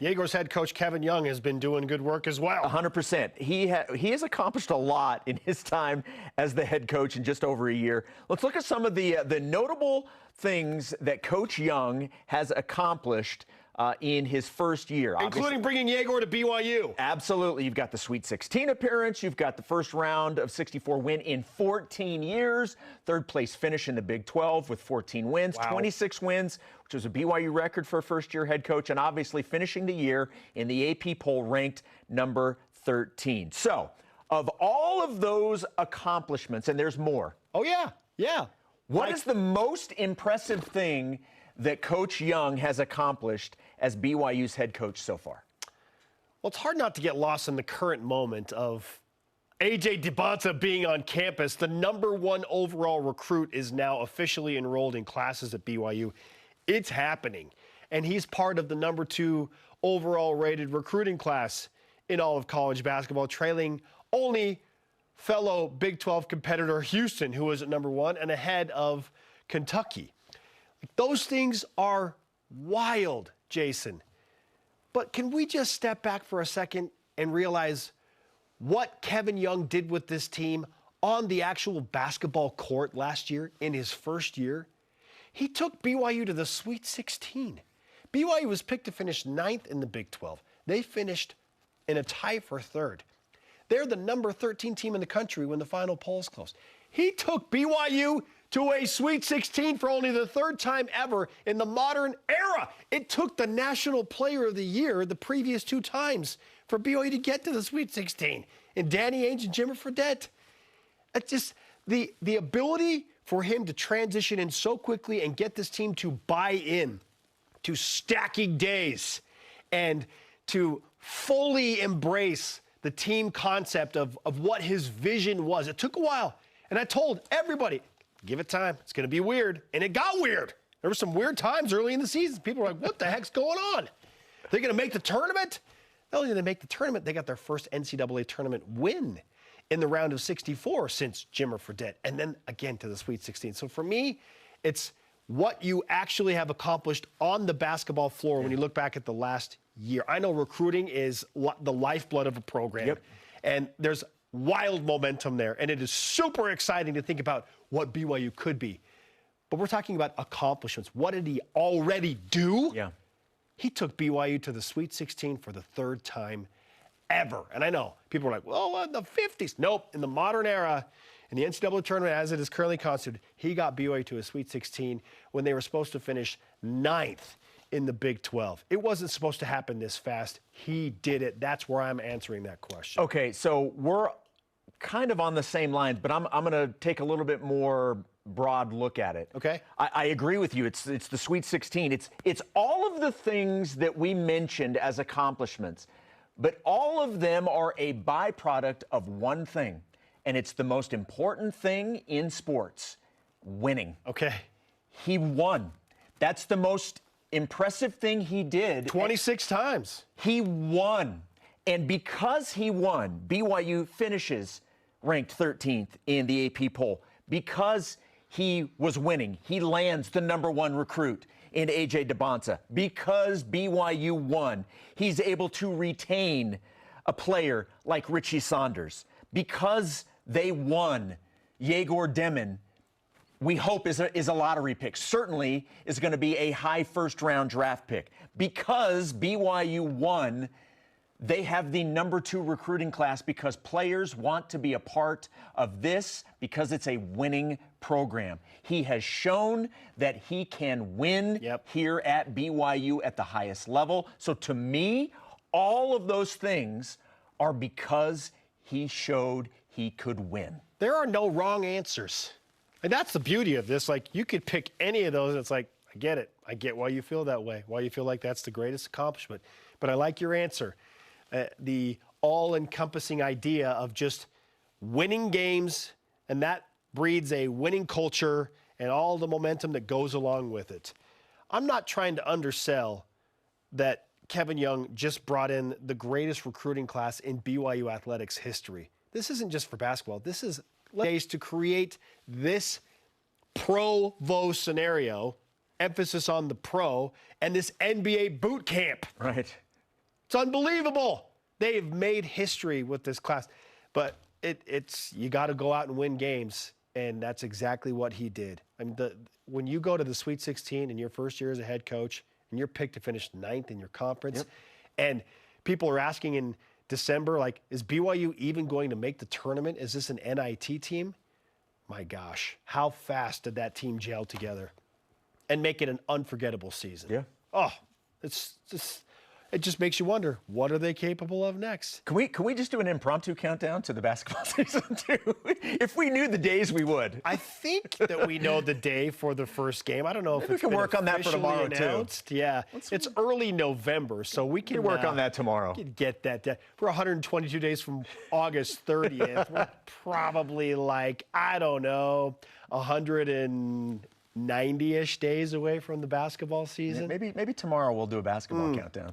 Jaeger's head coach Kevin Young has been doing good work as well. 100%. He has accomplished a lot in his time as the head coach in just over a year. Let's look at some of the notable things that Coach Young has accomplished in his first year. Including bringing Jaeger to BYU. Absolutely. You've got the Sweet 16 appearance. You've got the first round of 64 win in 14 years. Third place finish in the Big 12 with 14 wins, Wow. 26 wins, which was a BYU record for a first-year head coach, and obviously finishing the year in the AP poll ranked number 13. So, of all of those accomplishments, and there's more. Oh, yeah. What is the most impressive thing that Coach Young has accomplished as BYU's head coach so far? Well, it's hard not to get lost in the current moment of AJ Dybantsa being on campus. The #1 overall recruit is now officially enrolled in classes at BYU. It's happening. And he's part of the #2 overall rated recruiting class in all of college basketball, trailing only fellow Big 12 competitor Houston, who was at #1, and ahead of Kentucky. Those things are wild, Jason. But can we just step back for a second and realize what Kevin Young did with this team on the actual basketball court last year in his first year? He took BYU to the Sweet 16. BYU was picked to finish 9th in the Big 12. They finished in a tie for 3rd. They're the number 13 team in the country when the final polls closed. He took BYU to a Sweet 16 for only the 3rd time ever in the modern era. It took the National Player of the Year the previous 2 times for BYU to get to the Sweet 16, and Danny Ainge and Jimmer Fredette. It's just the ability for him to transition in so quickly and get this team to buy in to stacking days and to fully embrace the team concept of what his vision was. It took a while, and I told everybody, give it time. It's going to be weird. And it got weird. There were some weird times early in the season. People were like, what the heck's going on? They're going to make the tournament? Not only did they make the tournament, they got their first NCAA tournament win in the round of 64 since Jimmer Fredette, and then again to the Sweet 16. So for me, it's what you actually have accomplished on the basketball floor when you look back at the last year. I know recruiting is the lifeblood of a program, and there's wild momentum there, and it is super exciting to think about what BYU could be. But we're talking about accomplishments. What did he already do? Yeah. He took BYU to the Sweet 16 for the 3rd time ever. And I know people are like, well, in the 50s. Nope. In the modern era, in the NCAA tournament as it is currently constituted, he got BYU to a Sweet 16 when they were supposed to finish 9th in the Big 12. It wasn't supposed to happen this fast. He did it. That's where I'm answering that question. Okay, so we're kind of on the same lines, but I'm going to take a little bit more broad look at it. Okay. I agree with you. It's the Sweet 16. It's all of the things that we mentioned as accomplishments, but all of them are a byproduct of one thing, and it's the most important thing in sports: winning. Okay. He won. That's the most impressive thing he did. 26 times. He won. And because he won, BYU finishes ranked 13th in the AP poll. Because he was winning, he lands the #1 recruit in AJ Dybantsa. Because BYU won, he's able to retain a player like Richie Saunders. Because they won, Jaeger Demon, we hope is a lottery pick. Certainly is going to be a high first-round draft pick. Because BYU won, they have the #2 recruiting class because players want to be a part of this because it's a winning program. He has shown that he can win here at BYU at the highest level. So to me, all of those things are because he showed he could win. There are no wrong answers. And that's the beauty of this. Like, you could pick any of those, and it's like, I get it. I get why you feel that way, why you feel like that's the greatest accomplishment. But I like your answer. The all-encompassing idea of just winning games, and that breeds a winning culture and all the momentum that goes along with it. I'm not trying to undersell that Kevin Young just brought in the greatest recruiting class in BYU athletics history. This isn't just for basketball. This is ways to create this pro-vo scenario, emphasis on the pro, and this NBA boot camp. Right. It's unbelievable. They have made history with this class. But it's you got to go out and win games, and that's exactly what he did. I mean, when you go to the Sweet 16 in your first year as a head coach, and you're picked to finish 9th in your conference, and people are asking in December, like, is BYU even going to make the tournament? Is this an NIT team? My gosh, how fast did that team gel together and make it an unforgettable season? Yeah. Oh, it just makes you wonder, what are they capable of next? Can we just do an impromptu countdown to the basketball season too? If we knew the days, we would. I think that we know the day for the first game. I don't know if Maybe it's we can been work on that for tomorrow announced. too. Yeah, it's early November, so we can work on that tomorrow. Get that. We're 122 days from August 30th. We're probably like, I don't know, 190-ish days away from the basketball season. Maybe tomorrow we'll do a basketball countdown.